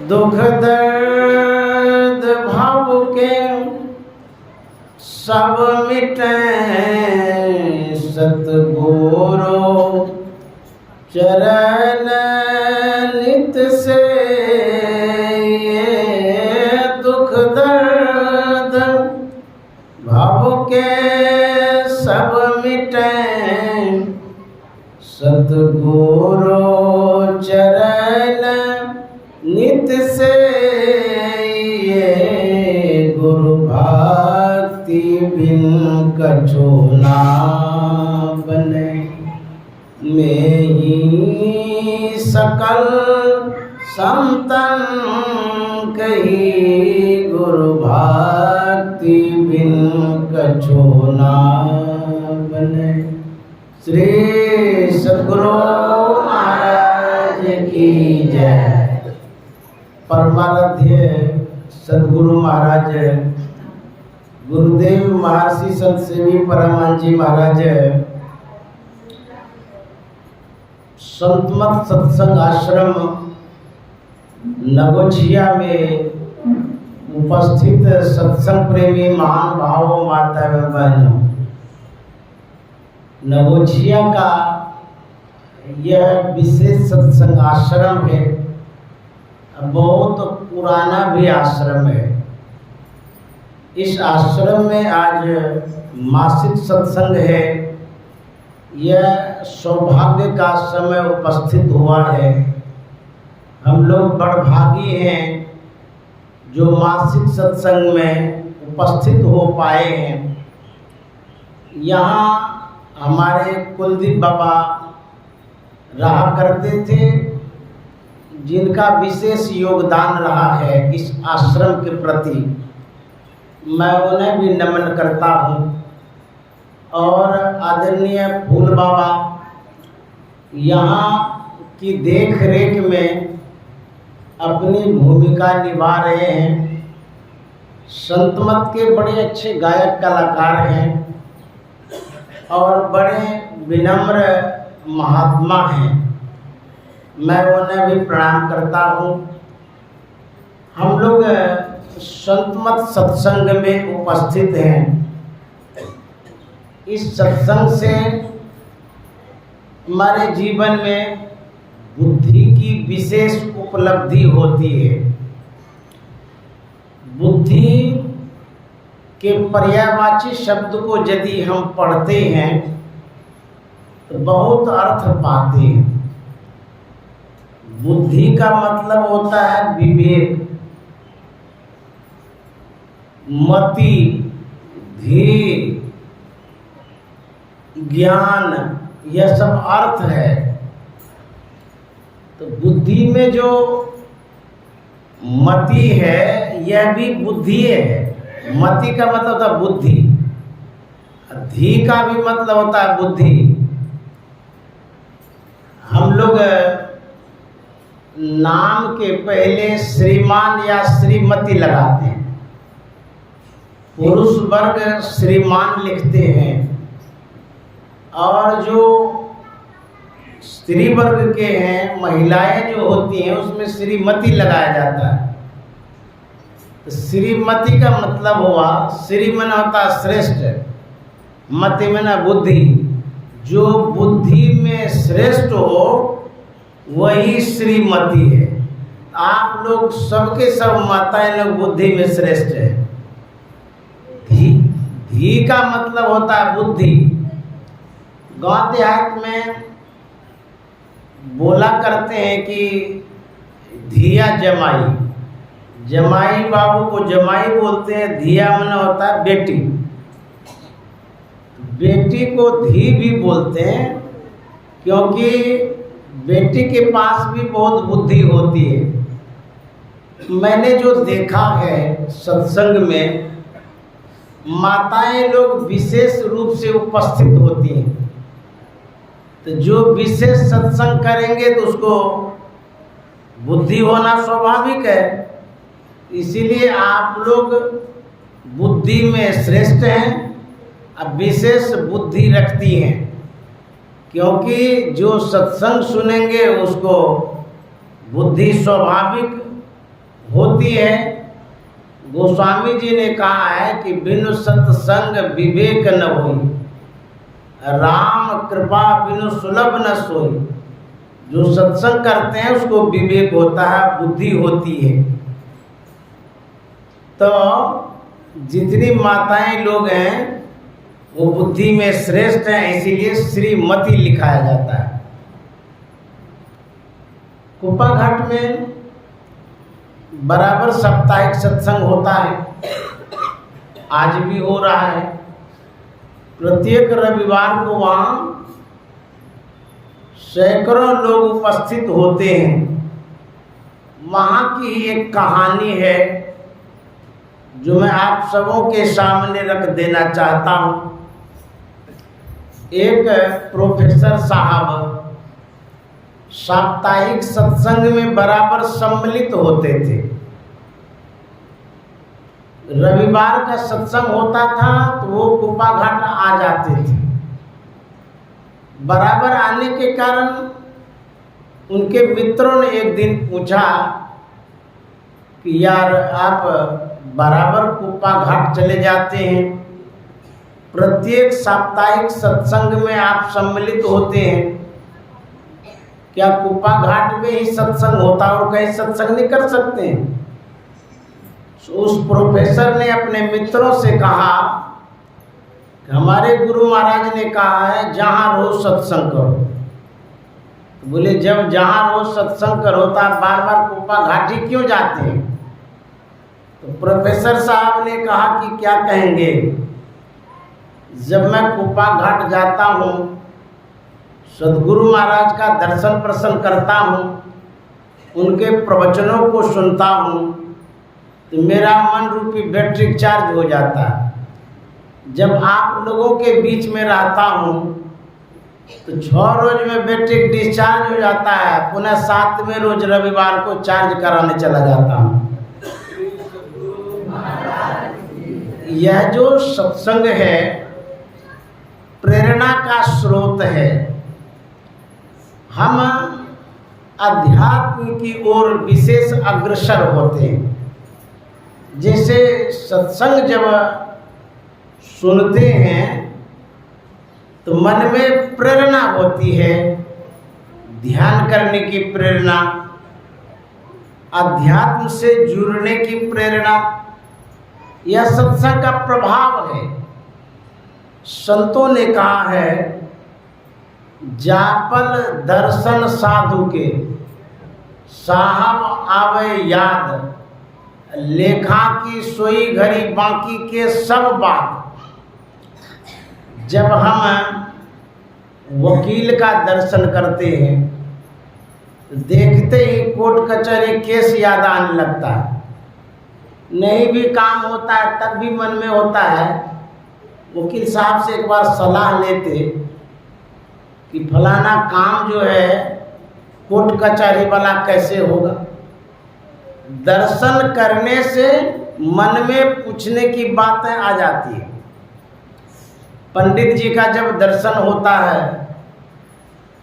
दुख दर्द भाव के सब मिटे सतगुरु चरण नित से। दुख दर्द भाव के सब मिटे सतगुरु चरण नित से। गुरु भक्ति बिन कछु ना बने, में ही सकल संतन कही। गुरु भक्ति बिन कछु ना बने। श्री सद्गुरु महाराज की जय। परमाराध्य सद्गुरु महाराज गुरुदेव महर्षि संत सेवी परमानंद जी महाराज संतमत सत्संग आश्रम नगोछिया में उपस्थित सत्संग प्रेमी महान भावों, माता एवं बहनों, नगोछिया का यह विशेष सत्संग आश्रम है। बहुत पुराना भी आश्रम है। इस आश्रम में आज मासिक सत्संग है। यह सौभाग्य का समय उपस्थित हुआ है। हम लोग बड़भागी हैं जो मासिक सत्संग में उपस्थित हो पाए हैं। यहाँ हमारे कुलदीप बाबा रहा करते थे, जिनका विशेष योगदान रहा है इस आश्रम के प्रति। मैं उन्हें भी नमन करता हूँ। और आदरणीय फूल बाबा यहाँ की देख रेख में अपनी भूमिका निभा रहे हैं। संतमत के बड़े अच्छे गायक कलाकार हैं और बड़े विनम्र महात्मा हैं। मैं उन्हें भी प्रणाम करता हूँ। हम लोग संतमत सत्संग में उपस्थित हैं। इस सत्संग से हमारे जीवन में बुद्धि की विशेष उपलब्धि होती है। बुद्धि के पर्यायवाची शब्द को यदि हम पढ़ते हैं तो बहुत अर्थ पाते हैं। बुद्धि का मतलब होता है विवेक, मति, धीर, ज्ञान, यह सब अर्थ है। तो बुद्धि में जो मति है यह भी बुद्धि है। मति का मतलब होता है बुद्धि, धी का भी मतलब होता है बुद्धि। हम लोग नाम के पहले श्रीमान या श्रीमती लगाते हैं। पुरुष वर्ग श्रीमान लिखते हैं और जो स्त्री वर्ग के हैं, महिलाएं जो होती हैं, उसमें श्रीमती लगाया जाता है। तो श्रीमती का मतलब हुआ, श्री मन होता श्रेष्ठ, मति मन बुद्धि। जो बुद्धि में श्रेष्ठ हो वही श्रीमती है। आप लोग सबके सब माताएं लोग बुद्धि में श्रेष्ठ है। धी का मतलब होता है बुद्धि। गाँव देहात में बोला करते हैं कि धिया जमाई, जमाई बाबू को जमाई बोलते हैं। धिया मन होता है बेटी, बेटी को धी भी बोलते हैं क्योंकि बेटी के पास भी बहुत बुद्धि होती है। मैंने जो देखा है सत्संग में, माताएं लोग विशेष रूप से उपस्थित होती हैं। तो जो विशेष सत्संग करेंगे तो उसको बुद्धि होना स्वाभाविक है। इसीलिए आप लोग बुद्धि में श्रेष्ठ हैं, अब विशेष बुद्धि रखती हैं। क्योंकि जो सत्संग सुनेंगे उसको बुद्धि स्वाभाविक होती है। गोस्वामी जी ने कहा है कि बिनु सत्संग विवेक न होई, राम कृपा बिनु सुलभ न सोई। जो सत्संग करते हैं उसको विवेक होता है, बुद्धि होती है। तो जितनी माताएं लोग हैं वो बुद्धि में श्रेष्ठ हैं, इसीलिए श्रीमती लिखाया जाता है। कुप्पा घाट में बराबर साप्ताहिक सत्संग होता है, आज भी हो रहा है। प्रत्येक रविवार को वहाँ सैकड़ों लोग उपस्थित होते हैं। वहाँ की ही एक कहानी है जो मैं आप सबों के सामने रख देना चाहता हूँ। एक प्रोफेसर साहब साप्ताहिक सत्संग में बराबर सम्मिलित होते थे। रविवार का सत्संग होता था तो वो कुप्पा घाट आ जाते थे। बराबर आने के कारण उनके मित्रों ने एक दिन पूछा कि यार आप बराबर कुप्पा घाट चले जाते हैं, प्रत्येक साप्ताहिक सत्संग में आप सम्मिलित होते हैं, क्या कुप्पा घाट में ही सत्संग होता और कहीं सत्संग नहीं कर सकते हैं? तो उस प्रोफेसर ने अपने मित्रों से कहा कि हमारे गुरु महाराज ने कहा है जहाँ रोज सत्संग करो। तो बोले जब जहाँ रोज सत्संग करो तो आप बार बार कुप्पा घाट ही क्यों जाते हैं? तो प्रोफेसर साहब ने कहा कि क्या कहेंगे, जब मैं कुप्पा घाट जाता हूँ, सद्गुरु महाराज का दर्शन प्रसन्न करता हूँ, उनके प्रवचनों को सुनता हूँ, तो मेरा मन रूपी बैटरी चार्ज हो जाता है। जब आप लोगों के बीच में रहता हूँ तो 6 रोज में बैटरी डिस्चार्ज हो जाता है, पुनः 7वें रोज रविवार को चार्ज कराने चला जाता हूँ। यह जो सत्संग है प्रेरणा का स्रोत है। हम अध्यात्म की ओर विशेष अग्रसर होते हैं। जैसे सत्संग जब सुनते हैं तो मन में प्रेरणा होती है, ध्यान करने की प्रेरणा, अध्यात्म से जुड़ने की प्रेरणा, यह सत्संग का प्रभाव है। संतों ने कहा है जापल दर्शन साधु के, साहब आवे याद, लेखा की सोई घड़ी बाकी के सब बात। जब हम वकील का दर्शन करते हैं तो देखते ही कोर्ट कचहरी केस याद आने लगता है। नहीं भी काम होता है तब भी मन में होता है वकील साहब से एक बार सलाह लेते कि फलाना काम जो है कोर्ट कचहरी वाला कैसे होगा। दर्शन करने से मन में पूछने की बातें आ जाती है। पंडित जी का जब दर्शन होता है,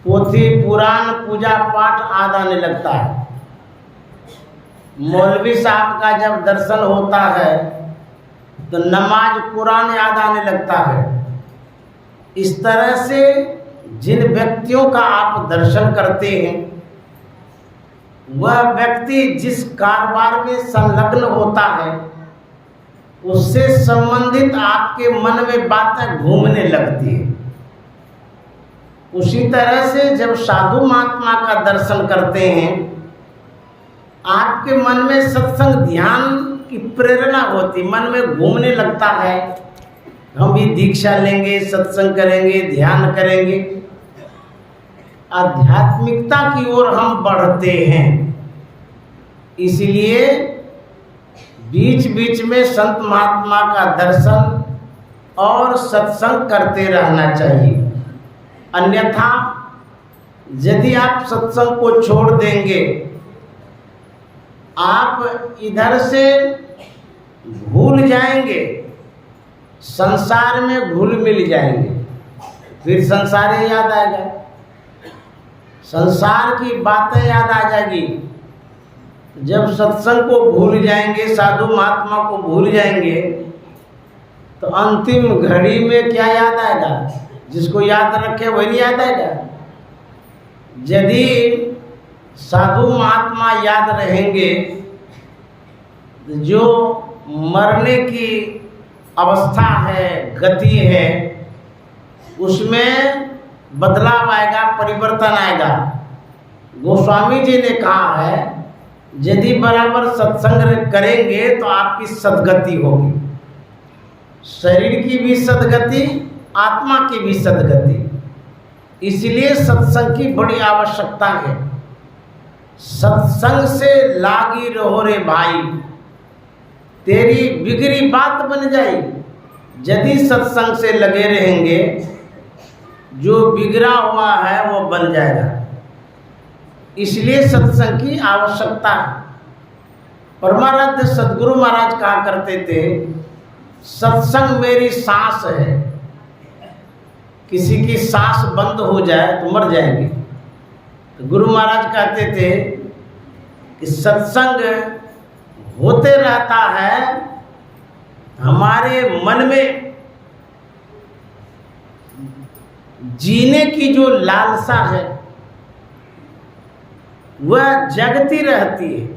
पोथी पुराण पूजा पाठ याद आने लगता है। मौलवी साहब का जब दर्शन होता है तो नमाज कुरान याद आने लगता है। इस तरह से जिन व्यक्तियों का आप दर्शन करते हैं वह व्यक्ति जिस कारोबार में संलग्न होता है उससे संबंधित आपके मन में बातें घूमने लगती है। उसी तरह से जब साधु महात्मा का दर्शन करते हैं आपके मन में सत्संग ध्यान की प्रेरणा होती, मन में घूमने लगता है हम भी दीक्षा लेंगे, सत्संग करेंगे, ध्यान करेंगे। आध्यात्मिकता की ओर हम बढ़ते हैं। इसलिए बीच बीच में संत महात्मा का दर्शन और सत्संग करते रहना चाहिए। अन्यथा यदि आप सत्संग को छोड़ देंगे, आप इधर से भूल जाएंगे, संसार में घुल मिल जाएंगे, फिर संसार ही याद आएगा। संसार की बातें याद आ जाएगी। जब सत्संग को भूल जाएंगे, साधु महात्मा को भूल जाएंगे, तो अंतिम घड़ी में क्या याद आएगा? जिसको याद रखे वही याद आएगा। यदि साधु महात्मा याद रहेंगे, जो मरने की अवस्था है, गति है, उसमें बदलाव आएगा, परिवर्तन आएगा। गोस्वामी जी ने कहा है, यदि बराबर सत्संग करेंगे तो आपकी सद्गति होगी। शरीर की भी सद्गति, आत्मा की भी सद्गति। इसलिए सत्संग की बड़ी आवश्यकता है। सत्संग से लागी रहो रे भाई, तेरी बिगड़ी बात बन जाएगी। यदि सत्संग से लगे रहेंगे, जो बिगड़ा हुआ है वो बन जाएगा। इसलिए सत्संग की आवश्यकता है। परमाराध्य सद्गुरु महाराज कहा करते थे, सत्संग मेरी सांस है। किसी की सांस बंद हो जाए तो मर जाएगी। तो गुरु महाराज कहते थे कि सत्संग होते रहता है, हमारे मन में जीने की जो लालसा है वह जगती रहती है।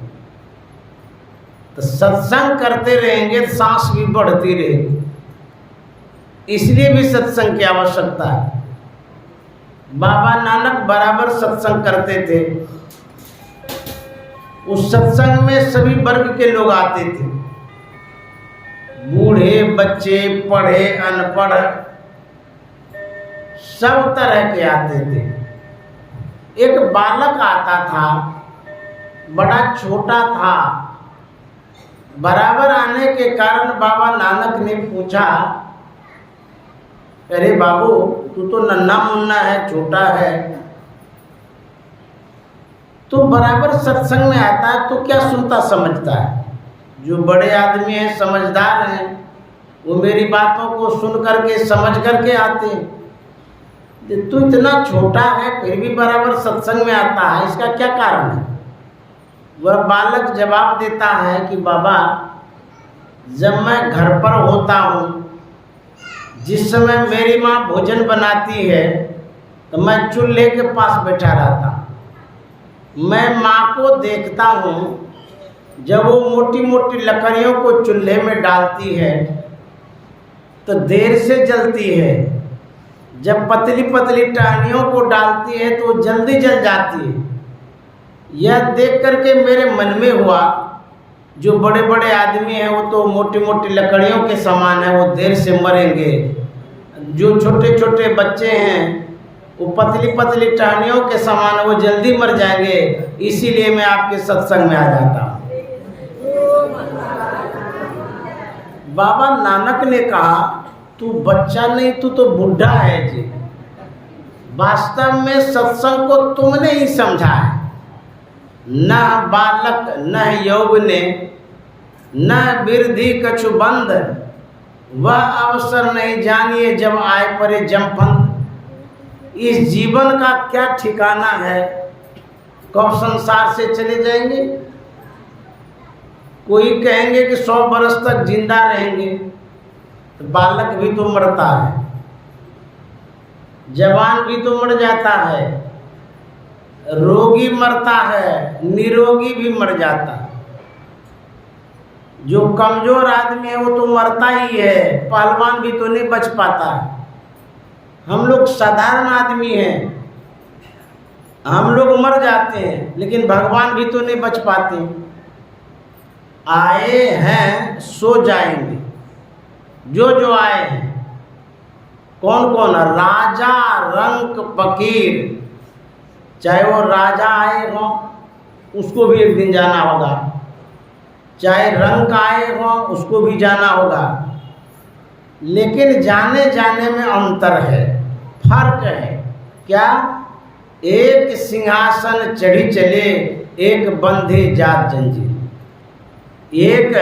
तो सत्संग करते रहेंगे तो सांस भी बढ़ती रहेगी। इसलिए भी सत्संग की आवश्यकता है। बाबा नानक बराबर सत्संग करते थे। उस सत्संग में सभी वर्ग के लोग आते थे, बूढ़े, बच्चे, पढ़े, अनपढ़, सब तरह के आते थे। एक बालक आता था, बड़ा छोटा था। बराबर आने के कारण बाबा नानक ने पूछा, अरे बाबू, तू तो नन्हा मुन्ना है, छोटा है, तो बराबर सत्संग में आता है तो क्या सुनता समझता है? जो बड़े आदमी हैं, समझदार हैं, वो मेरी बातों को सुन करके समझ करके आते हैं। तू इतना छोटा है फिर भी बराबर सत्संग में आता है, इसका क्या कारण है? वह बालक जवाब देता है कि बाबा, जब मैं घर पर होता हूँ, जिस समय मेरी माँ भोजन बनाती है तो मैं चूल्हे के पास बैठा रहता हूँ। मैं माँ को देखता हूँ, जब वो मोटी मोटी लकड़ियों को चूल्हे में डालती है तो देर से जलती है, जब पतली पतली टहनियों को डालती है तो जल्दी जल जाती है। यह देख करके मेरे मन में हुआ, जो बड़े बड़े आदमी हैं वो तो मोटी मोटी लकड़ियों के समान है, वो देर से मरेंगे। जो छोटे छोटे बच्चे हैं वो पतली पतली टहनियों के समान है, वो जल्दी मर जाएंगे। इसीलिए मैं आपके सत्संग में आ जाता हूँ। बाबा नानक ने कहा, तू बच्चा नहीं, तू तो बूढ़ा है जी। वास्तव में सत्संग को तुमने ही समझा है। न बालक न यौवने न वृद्धि कछु बंध, वह अवसर नहीं जानिए जब आए परे जमपंथ। इस जीवन का क्या ठिकाना है, कब संसार से चले जाएंगे। कोई कहेंगे कि 100 बरस तक जिंदा रहेंगे, तो बालक भी तो मरता है, जवान भी तो मर जाता है, रोगी मरता है, निरोगी भी मर जाता है। जो कमजोर आदमी है वो तो मरता ही है, पहलवान भी तो नहीं बच पाता है। हम लोग साधारण आदमी हैं, हम लोग मर जाते हैं, लेकिन भगवान भी तो नहीं बच पाते। आए हैं सो जाएंगे, जो जो आए हैं। कौन कौन? राजा, रंक, फकीर। चाहे वो राजा आए हों, उसको भी एक दिन जाना होगा। चाहे रंक आए हों, उसको भी जाना होगा। लेकिन जाने जाने में अंतर है, फर्क है। क्या? एक सिंहासन चढ़ी चले, एक बंधे जात जंजीर। एक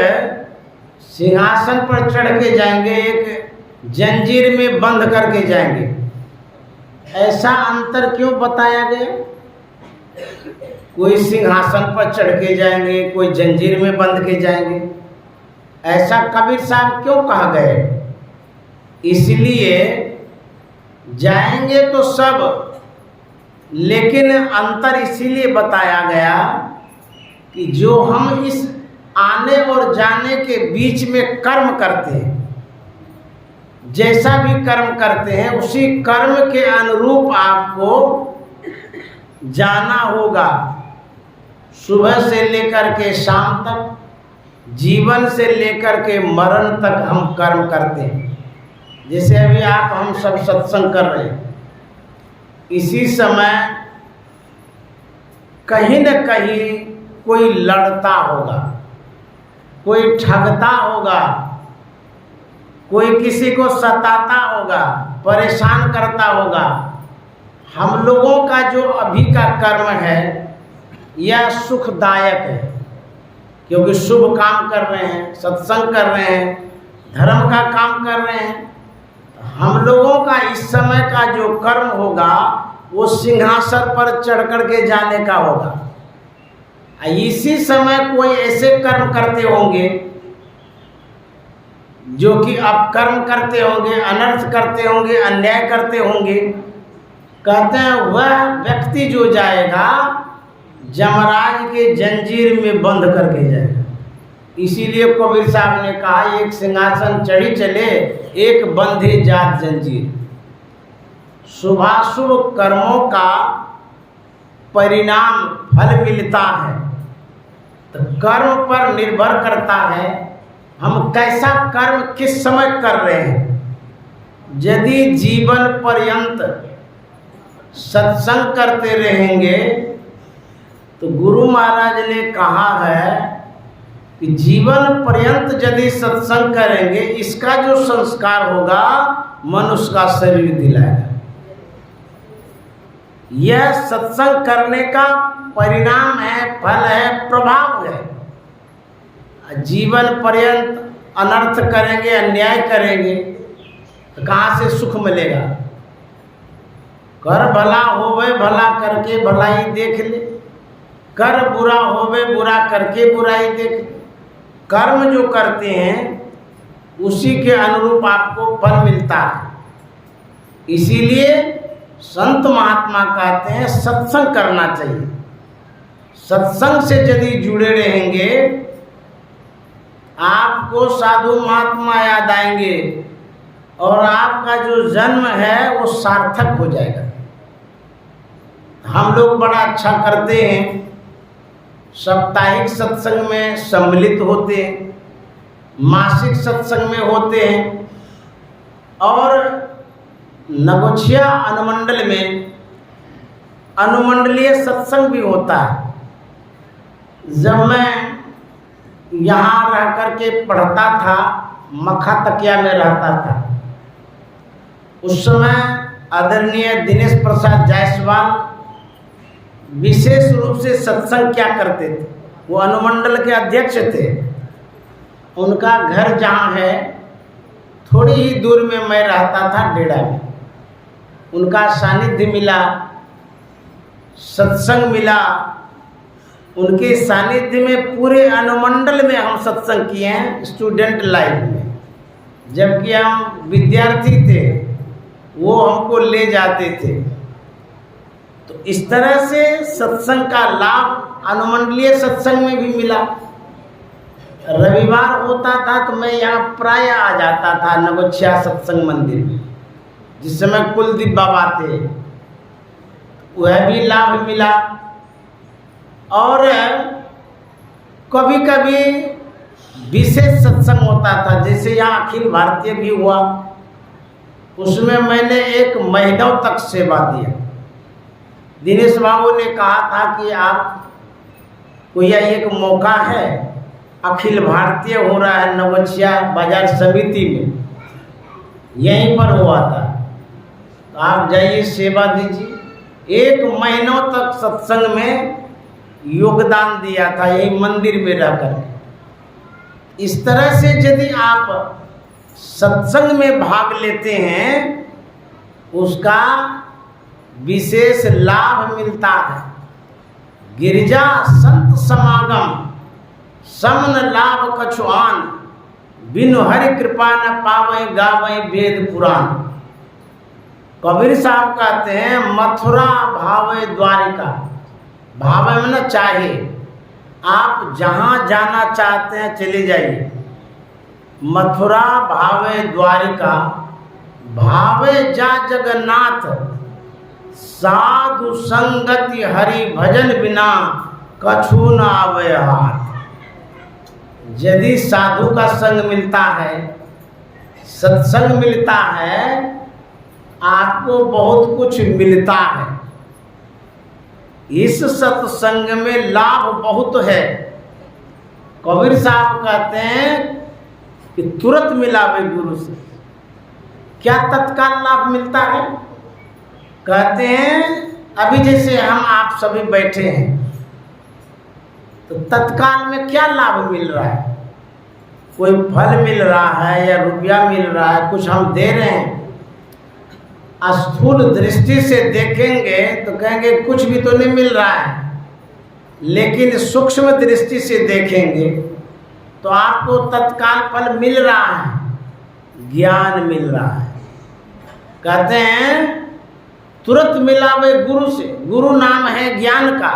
सिंहासन पर चढ़ के जाएंगे, एक जंजीर में बंध करके जाएंगे। ऐसा अंतर क्यों बताया गया? कोई सिंहासन पर चढ़ के जाएंगे, कोई जंजीर में बंध के जाएंगे। ऐसा कबीर साहब क्यों कहा गए? इसलिए जाएंगे तो सब, लेकिन अंतर इसीलिए बताया गया कि जो हम इस आने और जाने के बीच में कर्म करते हैं, जैसा भी कर्म करते हैं उसी कर्म के अनुरूप आपको जाना होगा। सुबह से लेकर के शाम तक, जीवन से लेकर के मरण तक हम कर्म करते हैं। जैसे अभी हम सब सत्संग कर रहे हैं, इसी समय कहीं न कहीं कोई लड़ता होगा, कोई ठगता होगा, कोई किसी को सताता होगा, परेशान करता होगा। हम लोगों का जो अभी का कर्म है यह सुखदायक है, क्योंकि शुभ काम कर रहे हैं, सत्संग कर रहे हैं, धर्म का काम कर रहे हैं। हम लोगों का इस समय का जो कर्म होगा वो सिंहासन पर चढ़ कर के जाने का होगा। इसी समय कोई ऐसे कर्म करते होंगे जो कि अपकर्म करते होंगे, अनर्थ करते होंगे, अन्याय करते होंगे। कहते हैं वह व्यक्ति जो जाएगा जमराज के जंजीर में बंद करके जाएगा। इसीलिए कबीर साहब ने कहा एक सिंहासन चढ़ी चले, एक बंधे जात जंजीर। शुभाशुभ कर्मों का परिणाम फल मिलता है, तो कर्म पर निर्भर करता है हम कैसा कर्म किस समय कर रहे हैं। यदि जीवन पर्यंत सत्संग करते रहेंगे तो गुरु महाराज ने कहा है कि जीवन पर्यंत यदि सत्संग करेंगे, इसका जो संस्कार होगा मनुष्य का शरीर दिलाएगा। यह सत्संग करने का परिणाम है, फल है, प्रभाव है। जीवन पर्यंत अनर्थ करेंगे, अन्याय करेंगे तो कहाँ से सुख मिलेगा? कर भला होवे भला करके भलाई देख ले, कर बुरा होवे बुरा करके बुराई देख ले। कर्म जो करते हैं उसी के अनुरूप आपको फल मिलता है। इसीलिए संत महात्मा कहते हैं सत्संग करना चाहिए। सत्संग से यदि जुड़े रहेंगे आपको साधु महात्मा याद आएंगे और आपका जो जन्म है वो सार्थक हो जाएगा। हम लोग बड़ा अच्छा करते हैं, साप्ताहिक सत्संग में सम्मिलित होते हैं, मासिक सत्संग में होते हैं और नगोछिया अनुमंडल में अनुमंडलीय सत्संग भी होता है। जब मैं यहाँ रह कर के पढ़ता था, मखा तकिया में रहता था, उस समय आदरणीय दिनेश प्रसाद जायसवाल विशेष रूप से सत्संग क्या करते थे। वो अनुमंडल के अध्यक्ष थे। उनका घर जहाँ है थोड़ी ही दूर में मैं रहता था, डेढ़ा में। उनका सानिध्य मिला, सत्संग मिला। उनके सानिध्य में पूरे अनुमंडल में हम सत्संग किए हैं, स्टूडेंट लाइफ में। जबकि हम विद्यार्थी थे, वो हमको ले जाते थे। तो इस तरह से सत्संग का लाभ अनुमंडलीय सत्संग में भी मिला। रविवार होता था तो मैं यहाँ प्राय आ जाता था नगोछिया सत्संग मंदिर में, जिस समय कुलदीप बाबा थे। वह भी लाभ मिला। और कभी कभी विशेष सत्संग होता था, जैसे यहाँ अखिल भारतीय भी हुआ, उसमें मैंने 1 महीनों तक सेवा दिया। दिनेश बाबू ने कहा था कि आप को यह एक मौका है, अखिल भारतीय हो रहा है नगोछिया बाजार समिति में, यहीं पर हुआ था, तो आप जाइए सेवा दीजिए। 1 महीनों तक सत्संग में योगदान दिया था, यही मंदिर में रहकर। इस तरह से यदि आप सत्संग में भाग लेते हैं उसका विशेष लाभ मिलता है। गिरिजा संत समागम समन लाभ कछुआन, बिनु हरि कृपा न पावे गावे वेद पुराण। कबीर साहब कहते हैं मथुरा भावे द्वारिका, भावे में न चाहे, आप जहाँ जाना चाहते हैं चले जाइए। मथुरा भावे द्वारिका, भावे जा जगन्नाथ, साधु संगति हरि भजन बिना कछु न आवे हाथ। यदि साधु का संग मिलता है, सत्संग मिलता है, आपको बहुत कुछ मिलता है। इस सत्संग में लाभ बहुत है। कबीर साहब कहते हैं कि तुरंत मिला वे गुरु से। क्या तत्काल लाभ मिलता है? कहते हैं अभी जैसे हम आप सभी बैठे हैं, तो तत्काल में क्या लाभ मिल रहा है? कोई फल मिल रहा है या रुपया मिल रहा है, कुछ हम दे रहे हैं। स्थूल दृष्टि से देखेंगे तो कहेंगे कुछ भी तो नहीं मिल रहा है, लेकिन सूक्ष्म दृष्टि से देखेंगे तो आपको तत्काल फल मिल रहा है, ज्ञान मिल रहा है। कहते हैं तुरंत मिलावे गुरु से। गुरु नाम है ज्ञान का,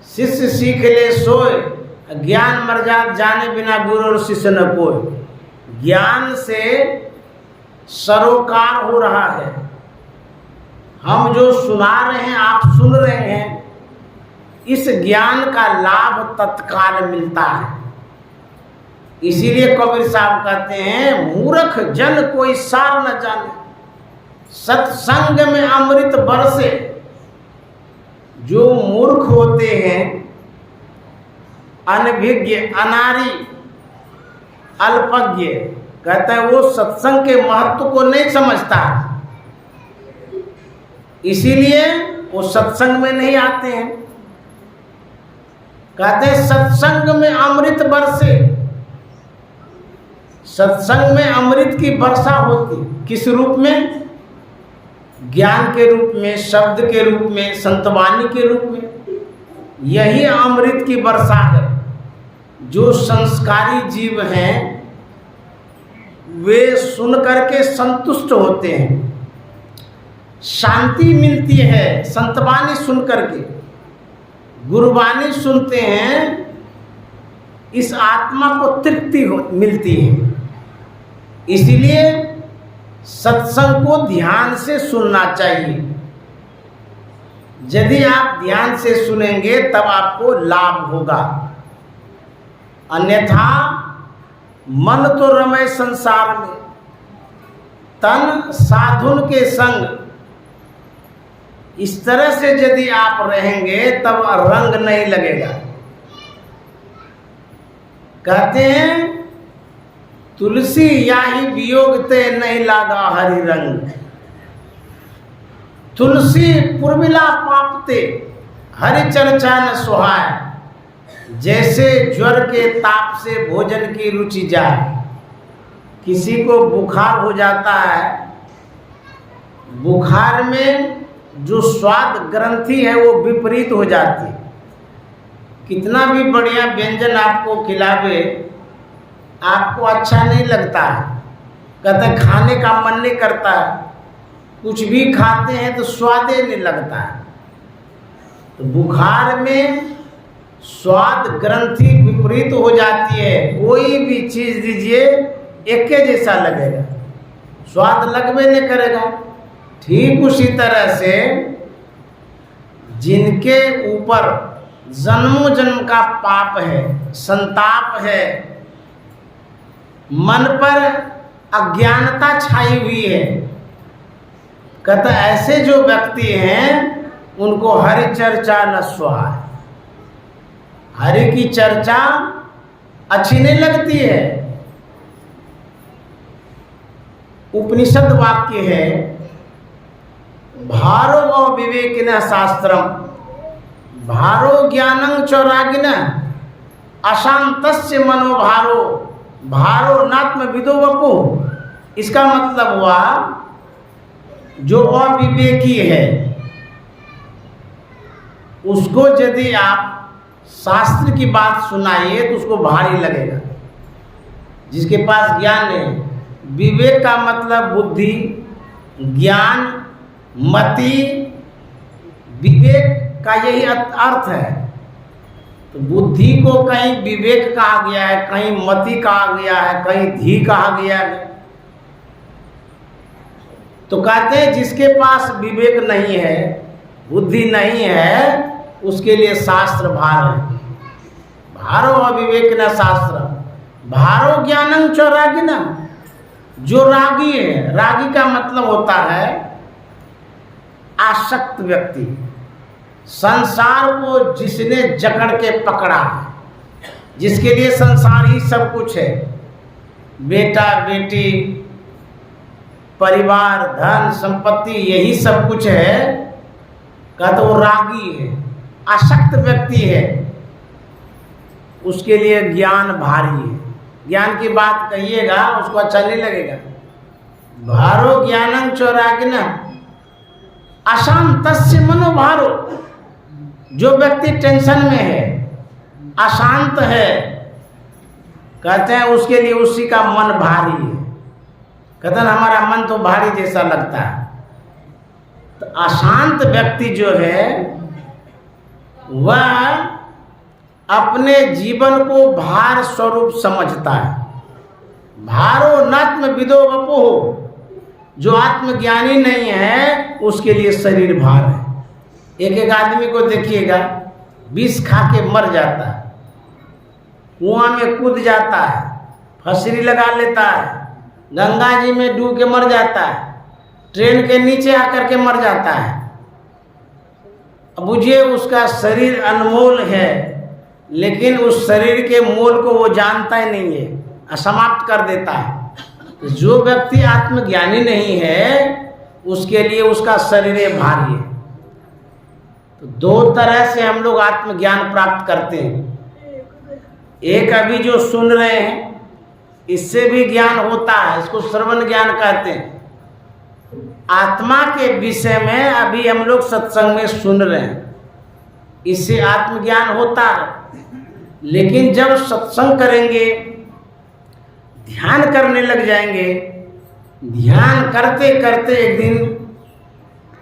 शिष्य सीख ले सोए, ज्ञान मर्याद जाने बिना गुरु और शिष्य न कोई। ज्ञान से सरोकार हो रहा है। हम जो सुना रहे हैं, आप सुन रहे हैं, इस ज्ञान का लाभ तत्काल मिलता है। इसीलिए कबीर साहब कहते हैं मूर्ख जन कोई सार न जाने, सत्संग में अमृत बरसे। जो मूर्ख होते हैं, अनभिज्ञ, अनारी, अल्पज्ञ, कहता है वो सत्संग के महत्व को नहीं समझता, इसीलिए वो सत्संग में नहीं आते हैं। कहते हैं सत्संग में अमृत बरसे। सत्संग में अमृत की वर्षा होती, किस रूप में? ज्ञान के रूप में, शब्द के रूप में, संतवाणी के रूप में। यही अमृत की वर्षा है। जो संस्कारी जीव हैं वे सुन करके संतुष्ट होते हैं, शांति मिलती है संतवाणी सुन करके। गुरुवाणी सुनते हैं, इस आत्मा को तृप्ति मिलती है। इसीलिए सत्संग को ध्यान से सुनना चाहिए। यदि आप ध्यान से सुनेंगे तब आपको लाभ होगा, अन्यथा मन तो रमे संसार में, तन साधुन के संग। इस तरह से यदि आप रहेंगे तब रंग नहीं लगेगा। कहते हैं तुलसी याही वियोग ते नहीं लागा हरि रंग। तुलसी पुरमिला पापते हरि चर्चा न सुहाय। जैसे ज्वर के ताप से भोजन की रुचि जाए। किसी को बुखार हो जाता है, बुखार में जो स्वाद ग्रंथि है वो विपरीत हो जाती है। कितना भी बढ़िया व्यंजन आपको खिलावे, आपको अच्छा नहीं लगता है। कहते हैं खाने का मन नहीं करता है। कुछ भी खाते हैं तो स्वाद ही नहीं लगता है। तो बुखार में स्वाद ग्रंथि विपरीत हो जाती है। कोई भी चीज़ दीजिए एक के जैसा लगेगा, स्वाद लगवे नहीं करेगा। ठीक उसी तरह से जिनके ऊपर जन्मों जन्म का पाप है, संताप है, मन पर अज्ञानता छाई हुई है, कहता ऐसे जो व्यक्ति हैं उनको हरि चर्चा न सुहाए। हरि की चर्चा अच्छी नहीं लगती है। उपनिषद वाक्य है भारो अविवेकिनः शास्त्रम भारो ज्ञानं च रागिनः अशांतस्य मनोभारो भारो नात्म विदो वपुः। इसका मतलब हुआ जो अविवेकी है, उसको यदि आप शास्त्र की बात सुनाइए तो उसको भारी लगेगा। जिसके पास ज्ञान नहीं, विवेक का मतलब बुद्धि, ज्ञान, मति, विवेक का यही अर्थ है। तो बुद्धि को कहीं विवेक कहा गया है, कहीं मति कहा गया है, कहीं धी कहा गया है। तो कहते हैं जिसके पास विवेक नहीं है, बुद्धि नहीं है, उसके लिए शास्त्र भार है। भारो अविवेक न शास्त्र, भारो ज्ञानं च रागिना। जो रागी है, रागी का मतलब होता है आसक्त व्यक्ति, संसार को जिसने जकड़ के पकड़ा है, जिसके लिए संसार ही सब कुछ है, बेटा बेटी, परिवार, धन संपत्ति, यही सब कुछ है, का तो वो रागी है, आसक्त व्यक्ति है। उसके लिए ज्ञान भारी है। ज्ञान की बात कहिएगा उसको अच्छा नहीं लगेगा। भारो ज्ञानं च रागिना अशांतस्य मनोभारो। जो व्यक्ति टेंशन में है, अशांत है, कहते हैं उसके लिए उसी का मन भारी है। कहते हैं हमारा मन तो भारी जैसा लगता है। तो अशांत व्यक्ति जो है वह अपने जीवन को भार स्वरूप समझता है। भारो नात्म विदो वपुः। जो आत्मज्ञानी नहीं है उसके लिए शरीर भार है। एक एक आदमी को देखिएगा, विष खा के मर जाता है, कुआं में कूद जाता है, फंसरी लगा लेता है, गंगा जी में डूब के मर जाता है, ट्रेन के नीचे आकर के मर जाता है। अब बुझिए उसका शरीर अनमोल है, लेकिन उस शरीर के मोल को वो जानता ही नहीं है, समाप्त कर देता है। तो जो व्यक्ति आत्मज्ञानी नहीं है उसके लिए उसका शरीर भारी है। तो दो तरह से हम लोग आत्मज्ञान प्राप्त करते हैं। एक अभी जो सुन रहे हैं इससे भी ज्ञान होता है, इसको श्रवण ज्ञान कहते हैं। आत्मा के विषय में अभी हम लोग सत्संग में सुन रहे हैं, इससे आत्मज्ञान होता है। लेकिन जब सत्संग करेंगे, ध्यान करने लग जाएंगे, ध्यान करते करते एक दिन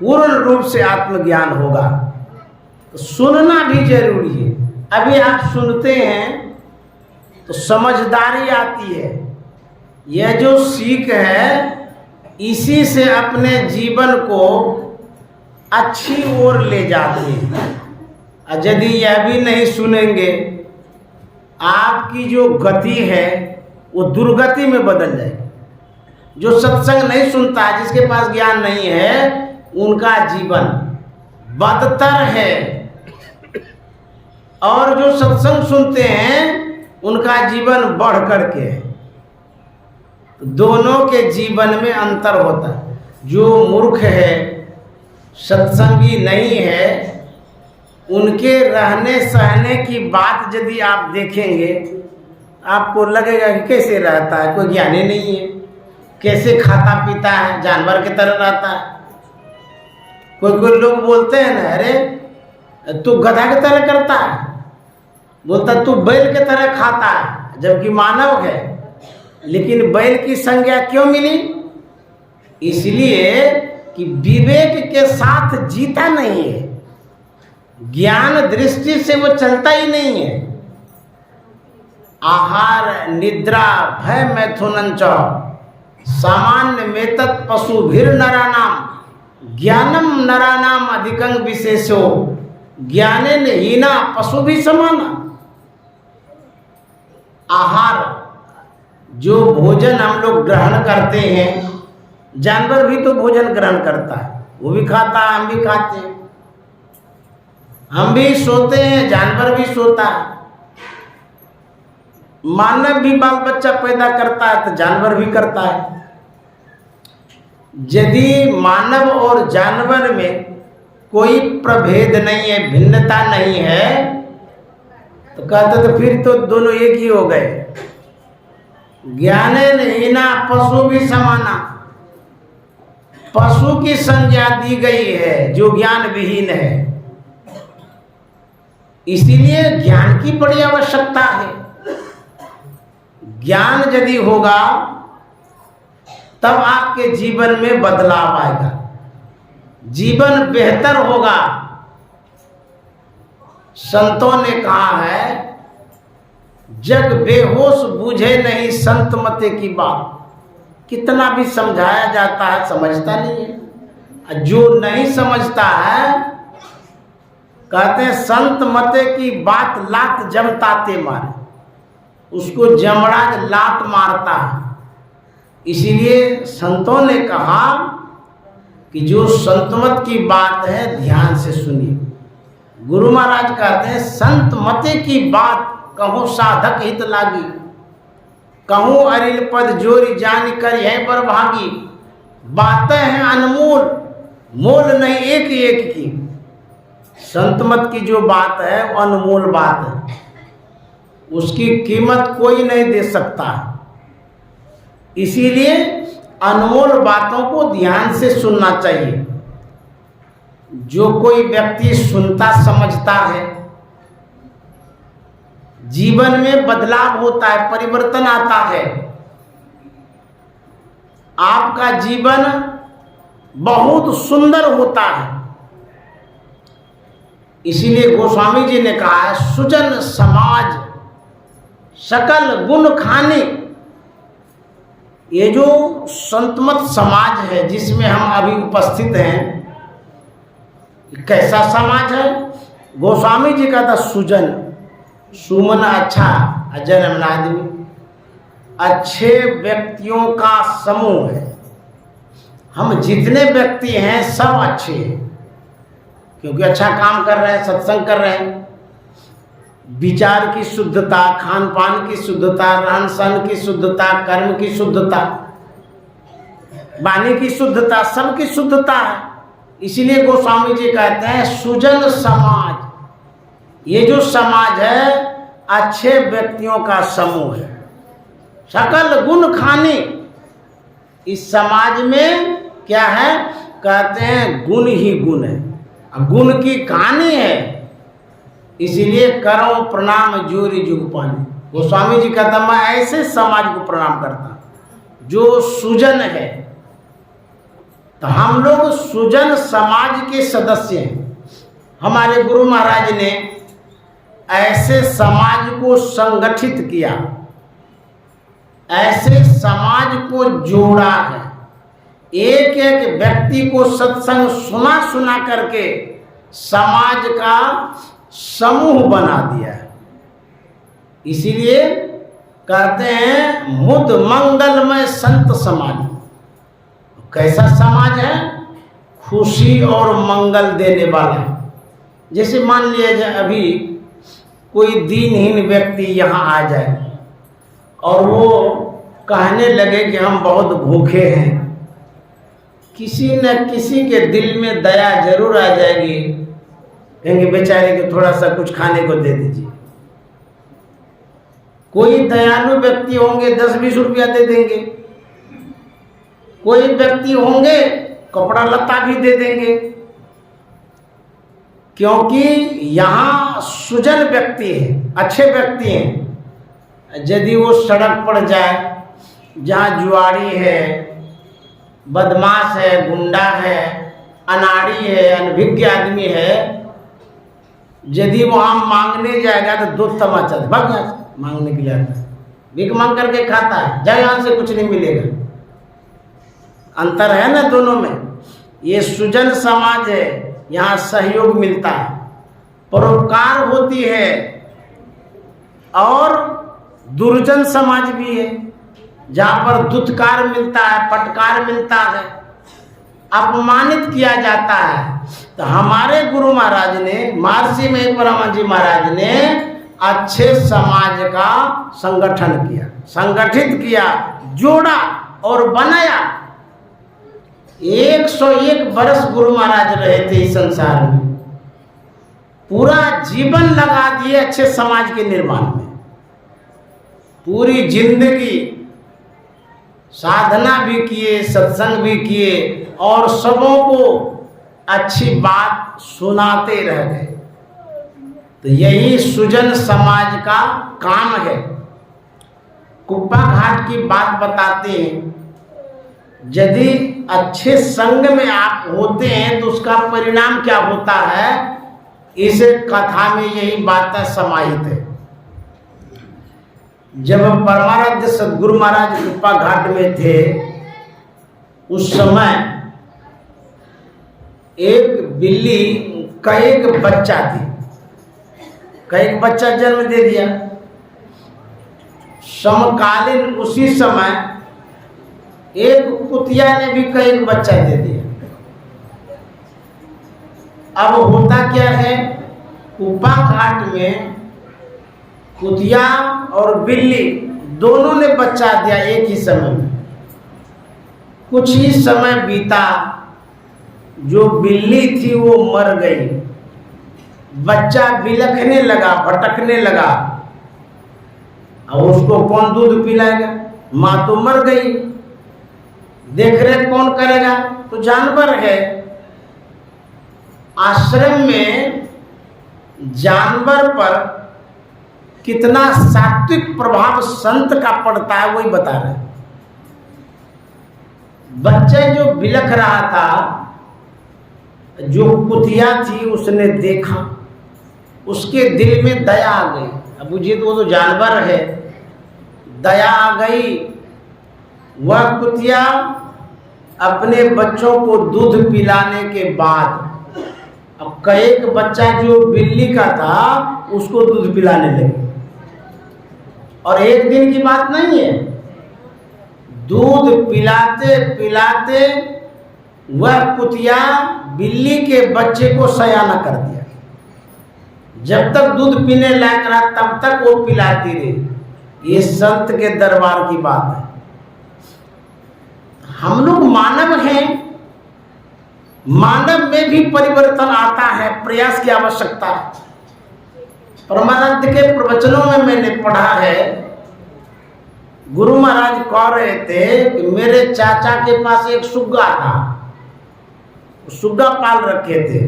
पूर्ण रूप से आत्मज्ञान होगा। तो सुनना भी जरूरी है। अभी आप सुनते हैं तो समझदारी आती है। यह जो सीख है इसी से अपने जीवन को अच्छी ओर ले जाते हैं। और यदि यह भी नहीं सुनेंगे, आपकी जो गति है वो दुर्गति में बदल जाएगी। जो सत्संग नहीं सुनता, जिसके पास ज्ञान नहीं है, उनका जीवन बदतर है। और जो सत्संग सुनते हैं उनका जीवन बढ़ करके है। दोनों के जीवन में अंतर होता है। जो मूर्ख है, सत्संगी नहीं है, उनके रहने सहने की बात यदि आप देखेंगे, आपको लगेगा कि कैसे रहता है, कोई ज्ञानी नहीं है, कैसे खाता पीता है, जानवर की तरह रहता है। कोई कोई लोग बोलते हैं ना, अरे तू गधा की तरह करता है, बोलता तू बैल की तरह खाता है, जबकि मानव है। लेकिन बैल की संज्ञा क्यों मिली? इसलिए कि विवेक के साथ जीता नहीं है, ज्ञान दृष्टि से वो चलता ही नहीं है। आहार निद्रा भय मैथुनंच सामान्य मेतत् पशुभिर नरानाम ज्ञानम नरानाम अधिकं विशेषो ज्ञानेन हीना पशु भी समाना। आहार जो भोजन हम लोग ग्रहण करते हैं, जानवर भी तो भोजन ग्रहण करता है, वो भी खाता है, हम भी खाते हैं। हम भी सोते हैं, जानवर भी सोता है। मानव भी बाल बच्चा पैदा करता है तो जानवर भी करता है। यदि मानव और जानवर में कोई प्रभेद नहीं है, भिन्नता नहीं है, तो कहते तो फिर तो दोनों एक ही हो गए। ज्ञानेन हीना पशु भी समाना। पशु की संज्ञा दी गई है जो ज्ञान विहीन है। इसीलिए ज्ञान की बड़ी आवश्यकता है। ज्ञान यदि होगा तब आपके जीवन में बदलाव आएगा, जीवन बेहतर होगा। संतों ने कहा है, जग बेहोश बूझे नहीं संत मते की बात। कितना भी समझाया जाता है समझता नहीं है। जो नहीं समझता है कहते हैं संत मते की बात लात जमताते मारे, उसको जमराज लात मारता है। इसीलिए संतों ने कहा कि जो संतमत की बात है ध्यान से सुनिए। गुरु महाराज कहते हैं संत मते की बात कहूँ साधक हित लागी, कहूँ अरिल पद जोरी जान कर यहीं पर भागी। बातें हैं अनमोल, मोल नहीं एक एक की। संतमत की जो बात है वो अनमोल बात है, उसकी कीमत कोई नहीं दे सकता। इसीलिए अनमोल बातों को ध्यान से सुनना चाहिए। जो कोई व्यक्ति सुनता समझता है, जीवन में बदलाव होता है, परिवर्तन आता है। आपका जीवन बहुत सुंदर होता है। इसीलिए गोस्वामी जी ने कहा है, सुजन समाज सकल गुण खाने। ये जो संतमत समाज है जिसमें हम अभी उपस्थित हैं, कैसा समाज है? गोस्वामी जी का था सुजन, सुमन अच्छा, जन्म आदमी, अच्छे व्यक्तियों का समूह है। हम जितने व्यक्ति हैं सब अच्छे हैं, क्योंकि अच्छा काम कर रहे हैं, सत्संग कर रहे हैं। विचार की शुद्धता, खान पान की शुद्धता, रहन सहन की शुद्धता, कर्म की शुद्धता, वाणी की शुद्धता, सबकी शुद्धता है। इसीलिए गोस्वामी जी कहते हैं सुजन समाज। ये जो समाज है अच्छे व्यक्तियों का समूह है, सकल गुण खाने। इस समाज में क्या है? कहते हैं गुण ही गुण है, गुण की कहानी है। इसीलिए करो प्रणाम जोरी जुग पानी। गोस्वामी जी कहता मैं ऐसे समाज को प्रणाम करता जो सुजन है। तो हम लोग सुजन समाज के सदस्य हैं। हमारे गुरु महाराज ने ऐसे समाज को संगठित किया, ऐसे समाज को जोड़ा है। एक एक व्यक्ति को सत्संग सुना सुना करके समाज का समूह बना दिया है। इसीलिए कहते हैं मुद मंगलमय संत समाज। कैसा समाज है? खुशी और मंगल देने वाला। जैसे मान लिया जाए अभी कोई दीनहीन व्यक्ति यहाँ आ जाए और वो कहने लगे कि हम बहुत भूखे हैं, किसी न किसी के दिल में दया जरूर आ जाएगी, कहेंगे बेचारे को थोड़ा सा कुछ खाने को दे दीजिए। कोई दयालु व्यक्ति होंगे 10-20 रुपया दे देंगे, कोई व्यक्ति होंगे कपड़ा लत्ता भी दे देंगे, क्योंकि यहाँ सुजन व्यक्ति है, अच्छे व्यक्ति हैं। यदि वो सड़क पर जाए जहाँ जुआरी है, बदमाश है, गुंडा है, अनाड़ी है, अनभिज्ञ आदमी है, यदि वहाँ मांगने जाएगा तो दो तमाचा भाग जाए। मांगने के लिए आता है, भीख मांग करके खाता है, जाए यहाँ से कुछ नहीं मिलेगा। अंतर है ना दोनों में। ये सुजन समाज है, यहाँ सहयोग मिलता है, परोपकार होती है। और दुर्जन समाज भी है जहाँ पर दुत्कार मिलता है, फटकार मिलता है, अपमानित किया जाता है। तो हमारे गुरु महाराज ने, महर्षि महेश्वरानंद जी महाराज ने अच्छे समाज का संगठन किया, संगठित किया, जोड़ा और बनाया। 101 वर्ष गुरु महाराज रहे थे इस संसार में, पूरा जीवन लगा दिए अच्छे समाज के निर्माण में। पूरी जिंदगी साधना भी किए, सत्संग भी किए और सबों को अच्छी बात सुनाते रह गए। तो यही सुजन समाज का काम है। कुप्पा घाट की बात बताते हैं, यदि अच्छे संग में आप होते हैं तो उसका परिणाम क्या होता है, इस कथा में यही बातें समाहित है। जब परमाराध्य सद्गुरु महाराज कुप्पा घाट में थे, उस समय एक बिल्ली का एक बच्चा थी, का एक बच्चा जन्म दे दिया। समकालीन उसी समय एक कुतिया ने भी कई बच्चा दे दिया। अब होता क्या है, कुप्पा घाट में कुतिया और बिल्ली दोनों ने बच्चा दिया एक ही समय में। कुछ ही समय बीता, जो बिल्ली थी वो मर गई, बच्चा बिलखने लगा, भटकने लगा। अब उसको कौन दूध पिलाएगा, माँ तो मर गई, देख रेख कौन करेगा, तो जानवर है। आश्रम में जानवर पर कितना सात्विक प्रभाव संत का पड़ता है वही बता रहे। बच्चा जो बिलख रहा था, जो कुतिया थी उसने देखा, उसके दिल में दया आ गई। अब बुझिए तो वो तो जानवर है, दया आ गई। वह कुतिया अपने बच्चों को दूध पिलाने के बाद, अब कई बच्चा जो बिल्ली का था उसको दूध पिलाने लगे। और एक दिन की बात नहीं है, दूध पिलाते पिलाते वह कुतिया बिल्ली के बच्चे को सयाना कर दिया। जब तक दूध पीने लायक रहा तब तक वो पिलाती रही। ये संत के दरबार की बात है। हम लोग मानव हैं, मानव में भी परिवर्तन आता है, प्रयास की आवश्यकता है। परमानंद के प्रवचनों में मैंने पढ़ा है, गुरु महाराज कह रहे थे कि मेरे चाचा के पास एक सुग्गा था, सुग्गा पाल रखे थे।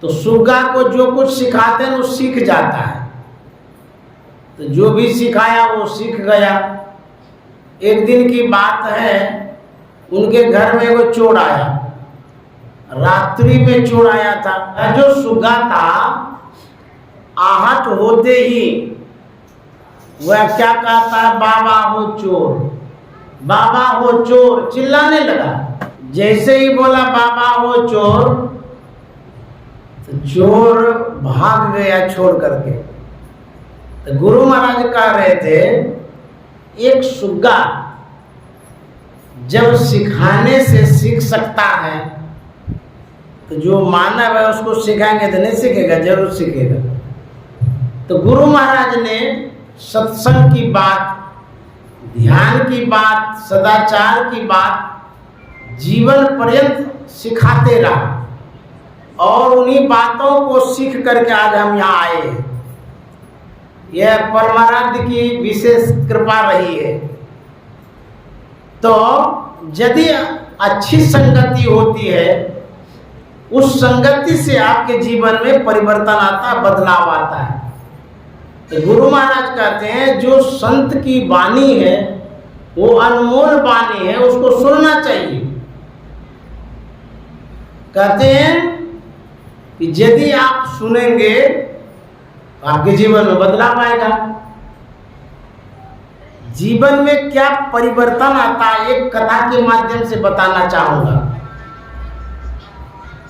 तो सुग्गा को जो कुछ सिखाते हैं वो सीख जाता है, तो जो भी सिखाया वो सीख गया। एक दिन की बात है, उनके घर में वो चोर आया, रात्रि में चोर आया था। जो सुग्गा था, आहट होते ही वह क्या कहता है, बाबा हो चोर, बाबा हो चोर, चिल्लाने लगा। जैसे ही बोला बाबा हो चोर, तो चोर भाग गया छोड़ करके। तो गुरु महाराज कह रहे थे, एक सुग्गा जब सिखाने से सीख सकता है, तो जो मानव है उसको सिखाएंगे तो नहीं सीखेगा, जरूर सीखेगा। तो गुरु महाराज ने सत्संग की बात, ध्यान की बात, सदाचार की बात जीवन पर्यंत सिखाते रहा, और उन्हीं बातों को सीख करके आज हम यहाँ आए हैं। यह परमाराध्य की विशेष कृपा रही है। तो यदि अच्छी संगति होती है, उस संगति से आपके जीवन में परिवर्तन आता है, बदलाव आता है। तो गुरु महाराज कहते हैं, जो संत की वाणी है वो अनमोल वाणी है, उसको सुनना चाहिए। कहते हैं कि यदि आप सुनेंगे तो आपके जीवन में बदलाव आएगा। जीवन में क्या परिवर्तन आता है, एक कथा के माध्यम से बताना चाहूंगा।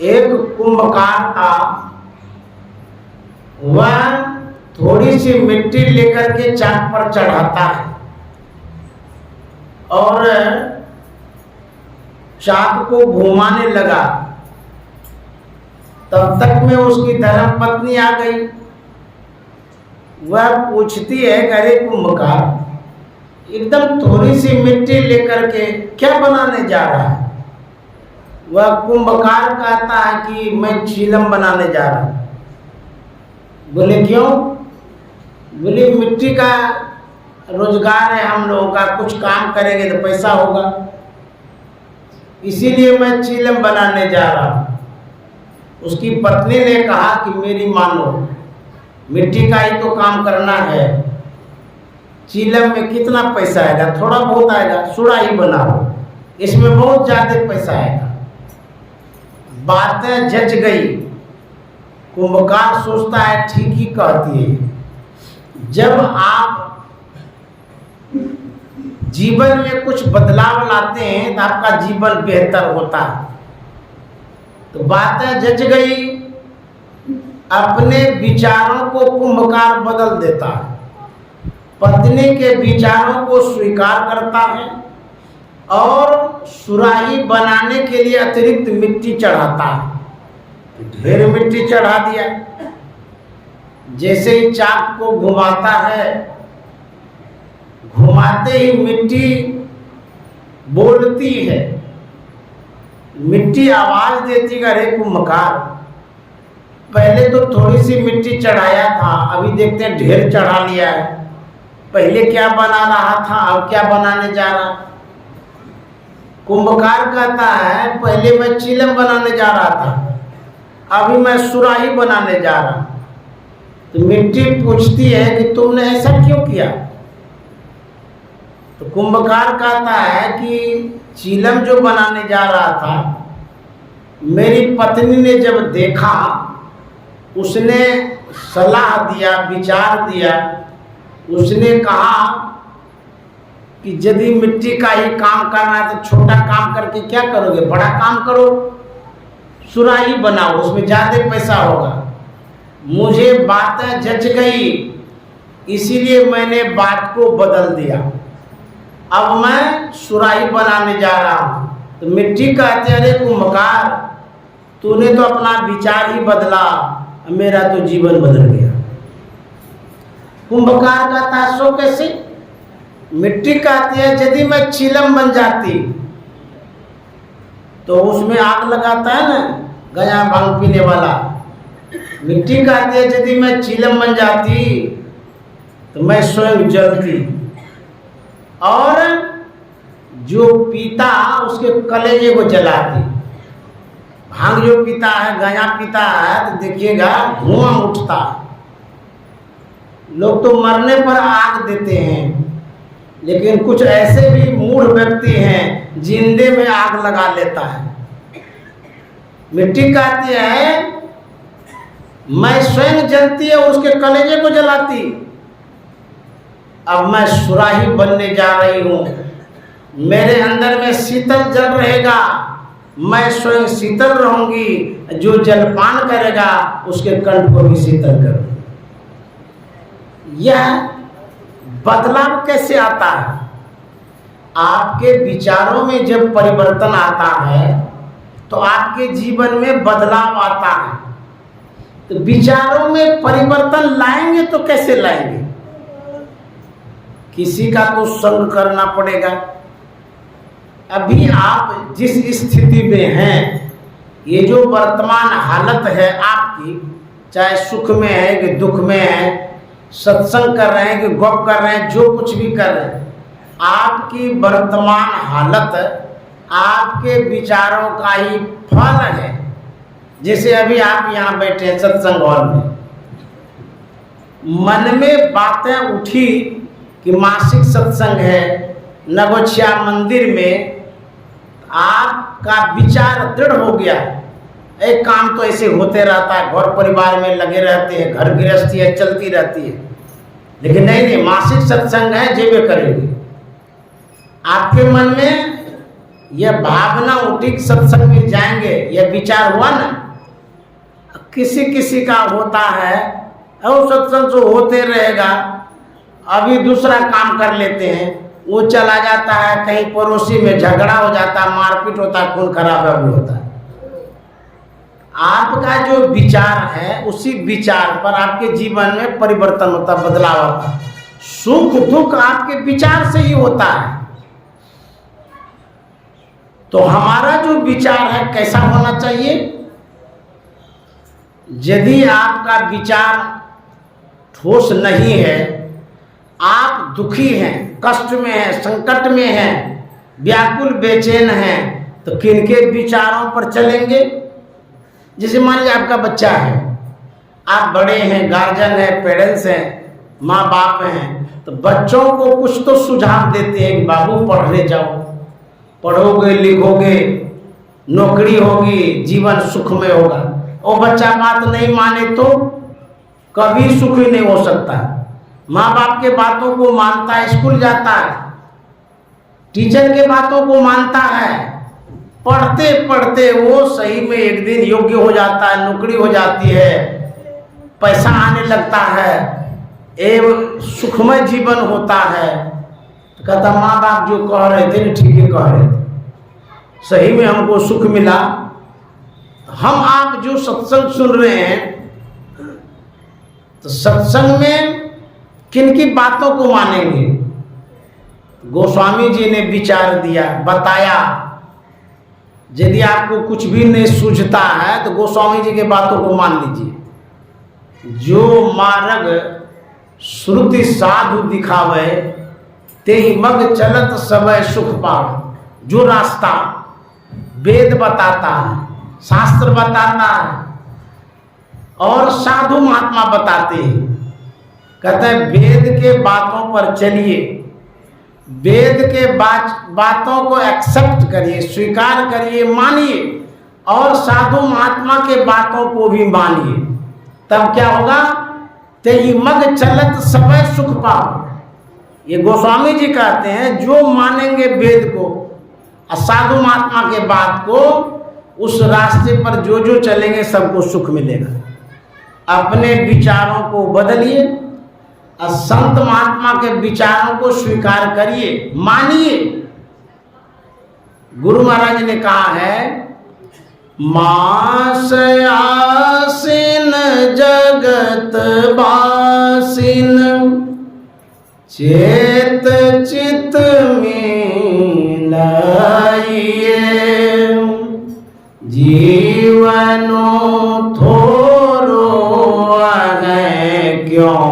एक कुंभकार था, वह थोड़ी सी मिट्टी लेकर के चाक पर चढ़ाता है, और चाक को घुमाने लगा। तब तक में उसकी धर्म पत्नी आ गई। वह पूछती है, अरे कुंभकार, एकदम थोड़ी सी मिट्टी लेकर के क्या बनाने जा रहा है? वह कुंभकार कहता है कि मैं चीलम बनाने जा रहा हूं। बोले क्यों? बोले मिट्टी का रोजगार है हम लोगों का, कुछ काम करेंगे तो पैसा होगा, इसीलिए मैं चीलम बनाने जा रहा हूं। उसकी पत्नी ने कहा कि मेरी मानो, मिट्टी का ही तो काम करना है। चीलम में कितना पैसा आएगा? थोड़ा बहुत आएगा। सुराही बनाओ, इसमें बहुत ज़्यादा पैसा आएगा। बातें जच गई। कुंभकार सोचता है ठीक ही कहती है। जब आप जीवन में कुछ बदलाव लाते हैं तो आपका जीवन बेहतर होता है। तो बातें जच गई। अपने विचारों को कुंभकार बदल देता है। पत्नी के विचारों को स्वीकार करता है और सुराही बनाने के लिए अतिरिक्त मिट्टी चढ़ाता है। ढेर मिट्टी चढ़ा दिया। जैसे ही चाक को घुमाता है, घुमाते ही मिट्टी बोलती है। मिट्टी आवाज देती है, अरे कुंभकार, पहले तो थोड़ी सी मिट्टी चढ़ाया था, अभी देखते हैं ढेर चढ़ा लिया है। पहले क्या बना रहा था, अब क्या बनाने जा रहा? कुंभकार कहता है पहले मैं चिलम बनाने जा रहा था, अभी मैं सुराही बनाने जा रहा। तो मिट्टी पूछती है कि तुमने ऐसा क्यों किया? तो कुंभकार कहता है कि चिलम जो बनाने जा रहा था, मेरी पत्नी ने जब देखा, उसने सलाह दिया, विचार दिया। उसने कहा कि यदि मिट्टी का ही काम करना है तो छोटा काम करके क्या करोगे, बड़ा काम करो, सुराही बनाओ, उसमें ज़्यादा पैसा होगा। मुझे बातें जच गई, इसीलिए मैंने बात को बदल दिया। अब मैं सुराही बनाने जा रहा हूँ। तो मिट्टी कहते, अरे कुंभकार, तूने तो अपना विचार ही बदला, मेरा तो जीवन बदल गया। कुंभकार कहता है सो कैसे? मिट्टी कहती है यदि मैं चिलम बन जाती तो उसमें आग लगाता है ना गया भांग पीने वाला। मिट्टी कहती है यदि मैं चिलम बन जाती तो मैं स्वयं जलती और जो पीता उसके कलेजे को जलाती। भांग जो पीता है, गया पीता है, तो देखिएगा धुआं उठता है। लोग तो मरने पर आग देते हैं, लेकिन कुछ ऐसे भी मूढ़ व्यक्ति हैं जिंदे में आग लगा लेता है। मिट्टी कहती है मैं स्वयं जलती है, उसके कलेजे को जलाती। अब मैं सुराही बनने जा रही हूँ, मेरे अंदर में शीतल जल रहेगा, मैं स्वयं शीतल रहूंगी, जो जलपान करेगा उसके कंठ को भी शीतल करूंगी। यह बदलाव कैसे आता है? आपके विचारों में जब परिवर्तन आता है तो आपके जीवन में बदलाव आता है। तो विचारों में परिवर्तन लाएंगे तो कैसे लाएंगे? किसी का तो संग करना पड़ेगा। अभी आप जिस स्थिति में हैं, ये जो वर्तमान हालत है आपकी, चाहे सुख में है कि दुख में है, सत्संग कर रहे हैं कि गप कर रहे हैं, जो कुछ भी कर रहे हैं, आपकी वर्तमान हालत आपके विचारों का ही फल है। जैसे अभी आप यहाँ बैठे हैं सत्संग हॉल में, मन में बातें उठी कि मासिक सत्संग है नगोछिया मंदिर में, आपका विचार दृढ़ हो गया। एक काम तो ऐसे होते रहता है, घर परिवार में लगे रहते हैं, घर गृहस्थी है चलती रहती है, लेकिन नहीं, मासिक सत्संग है, जेबे करेंगे। आपके मन में यह भावना उठी सत्संग में जाएंगे, यह विचार हुआ ना। किसी किसी का होता है और सत्संग तो होते रहेगा, अभी दूसरा काम कर लेते हैं, वो चला जाता है कहीं पड़ोसी में झगड़ा हो जाता है, मारपीट होता है, खून खराबा भी होता है। आपका जो विचार है उसी विचार पर आपके जीवन में परिवर्तन होता, बदलाव होता है। सुख दुख आपके विचार से ही होता है। तो हमारा जो विचार है कैसा होना चाहिए? यदि आपका विचार ठोस नहीं है, आप दुखी हैं, कष्ट में हैं, संकट में हैं, व्याकुल बेचैन हैं, तो किनके विचारों पर चलेंगे? जैसे मान लीजिए आपका बच्चा है, आप बड़े हैं, गार्जियन हैं, पेरेंट्स हैं, माँ बाप हैं, तो बच्चों को कुछ तो सुझाव देते हैं कि बाबू पढ़ने जाओ, पढ़ोगे लिखोगे नौकरी होगी, जीवन सुखमय होगा। और बच्चा बात नहीं माने तो कभी सुखी नहीं हो सकता। माँ बाप के बातों को मानता है, स्कूल जाता है, टीचर के बातों को मानता है, पढ़ते पढ़ते वो सही में एक दिन योग्य हो जाता है, नौकरी हो जाती है, पैसा आने लगता है, एवं सुखमय जीवन होता है। तो कहता माँ बाप जो कह रहे थे ठीक ही कह रहे थे, सही में हमको सुख मिला। हम आप जो सत्संग सुन रहे हैं, तो सत्संग में किन की बातों को मानेंगे? गोस्वामी जी ने विचार दिया, बताया। यदि आपको कुछ भी नहीं सूझता है तो गोस्वामी जी के बातों को मान लीजिए। जो मार्ग श्रुति साधु दिखावे, ते ही मग चलत समय सुख पावे। जो रास्ता वेद बताता है, शास्त्र बताता है और साधु महात्मा बताते हैं, कहते हैं वेद के बातों पर चलिए, वेद के बातों को एक्सेप्ट करिए, स्वीकार करिए, मानिए, और साधु महात्मा के बातों को भी मानिए। तब क्या होगा? ते ही मग चलत समय सुख पाओ। ये गोस्वामी जी कहते हैं जो मानेंगे वेद को और साधु महात्मा के बात को, उस रास्ते पर जो जो चलेंगे सबको सुख मिलेगा। अपने विचारों को बदलिए और संत महात्मा के विचारों को स्वीकार करिए, मानिए। गुरु महाराज ने कहा है, मास आसीन जगत बासिन, चेत चित में लाइए, जीवनो थोरो है क्यों,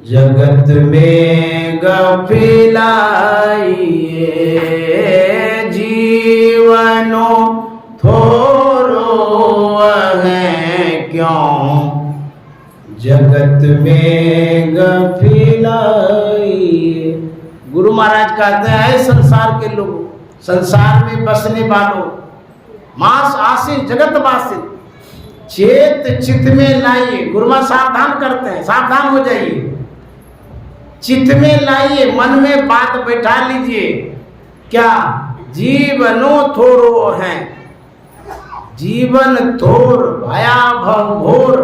जगत में गफिलाइए, जीवनो थोरो है क्यों, जगत में गफिलाइए। गुरु महाराज कहते हैं, संसार के लोग, संसार में बसने वालों, मास आसीन जगत बासिन, चेत चित्त में लाइए। गुरु महाराज सावधान करते हैं, सावधान हो जाइए, चित्त में लाइए, मन में बात बैठा लीजिए। क्या? जीवनो थोरो है, जीवन थोर भयाभव घोर,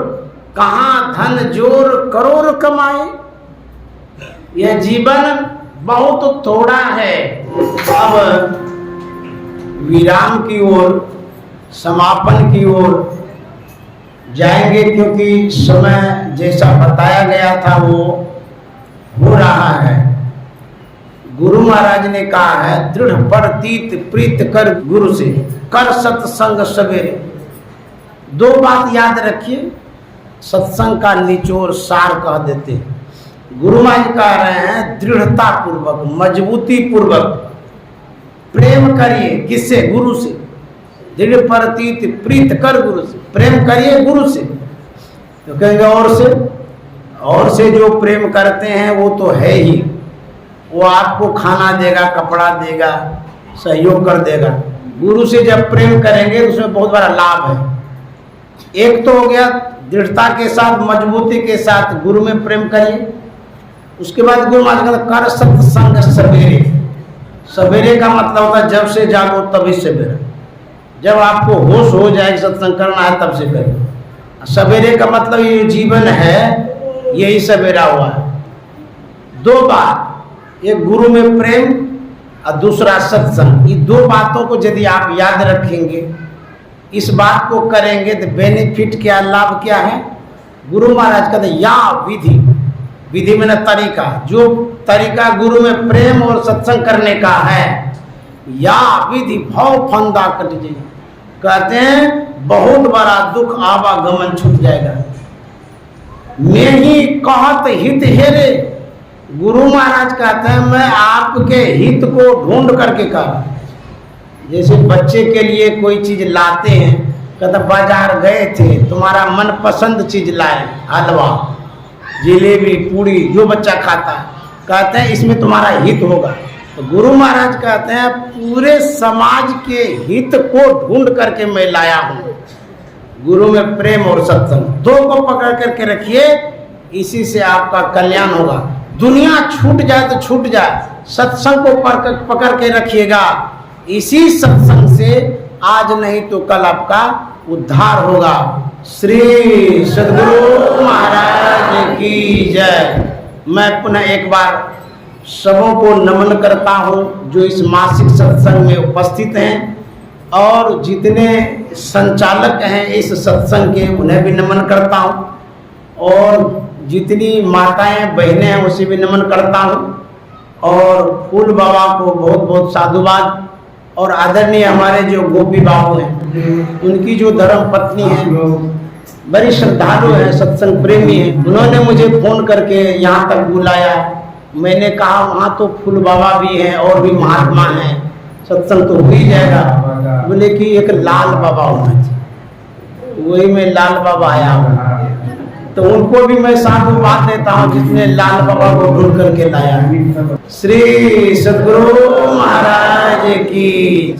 कहाँ धन जोर करोड़ कमाए। यह जीवन बहुत थोड़ा है। अब विराम की ओर, समापन की ओर जाएंगे, क्योंकि समय जैसा बताया गया था वो हो रहा है। गुरु महाराज ने कहा है, दृढ़ प्रतीत प्रीत कर गुरु से, कर सत्संग सवेरे। दो बात याद रखिए, सत्संग का निचोड़ सार कह देते हैं। गुरु महाराज कह रहे हैं, दृढ़ता पूर्वक, मजबूती पूर्वक प्रेम करिए। किससे? गुरु से। दृढ़ प्रतीत प्रीत कर गुरु से, प्रेम करिए गुरु से। तो कहेंगे और से जो प्रेम करते हैं वो तो है ही, वो आपको खाना देगा, कपड़ा देगा, सहयोग कर देगा। गुरु से जब प्रेम करेंगे उसमें बहुत बड़ा लाभ है। एक तो हो गया दृढ़ता के साथ, मजबूती के साथ गुरु में प्रेम करिए। उसके बाद गुरु महाराज कर सत्संग सवेरे। सवेरे का मतलब होता है जब से जागो तभी सवेरा। जब आपको होश हो जाए सत्संग करना है तब से करिए। सवेरे का मतलब ये जीवन है, यही सवेरा हुआ है। दो बात, एक गुरु में प्रेम और दूसरा सत्संग। ये दो बातों को यदि आप याद रखेंगे, इस बात को करेंगे तो बेनिफिट क्या, लाभ क्या है? गुरु महाराज कहते या विधि, विधि में न तरीका, जो तरीका गुरु में प्रेम और सत्संग करने का है, या विधि भव फंदा कट जाए। कहते हैं बहुत बड़ा दुख आवागमन छूट जाएगा। मैं ही कहत हित हेरे। गुरु महाराज कहते हैं मैं आपके हित को ढूंढ करके कर। जैसे बच्चे के लिए कोई चीज लाते हैं कहता बाजार गए थे, तुम्हारा मनपसंद चीज लाए, हलवा, जलेबी, पूड़ी, जो बच्चा खाता है, कहते हैं इसमें तुम्हारा हित होगा। तो गुरु महाराज कहते हैं पूरे समाज के हित को ढूंढ करके मैं लाया हूँ। गुरु में प्रेम और सत्संग दो को पकड़ करके रखिए, इसी से आपका कल्याण होगा। दुनिया छूट जाए तो छूट जाए, सत्संग को पकड़ के रखिएगा। इसी सत्संग से आज नहीं तो कल आपका उद्धार होगा। श्री सद्गुरु महाराज की जय। मैं पुनः एक बार सबों को नमन करता हूँ जो इस मासिक सत्संग में उपस्थित हैं, और जितने संचालक हैं इस सत्संग के उन्हें भी नमन करता हूँ, और जितनी माताएं बहनें हैं उसे भी नमन करता हूँ, और फूल बाबा को बहुत बहुत साधुवाद। और आदरणीय हमारे जो गोपी बाबू हैं, उनकी जो धर्म पत्नी है, बड़ी श्रद्धालु है, सत्संग प्रेमी है, उन्होंने मुझे फोन करके यहाँ तक बुलाया। मैंने कहा वहाँ तो फूल बाबा भी हैं और भी महात्मा हैं, सत्संग तो हो ही जाएगा। बोले कि एक लाल बाबा होना चाहिए, वही मैं लाल बाबा आया हूँ। तो उनको भी मैं साधुवाद देता हूँ जिसने लाल बाबा को ढूंढ करके लाया। श्री सद्गुरु महाराज की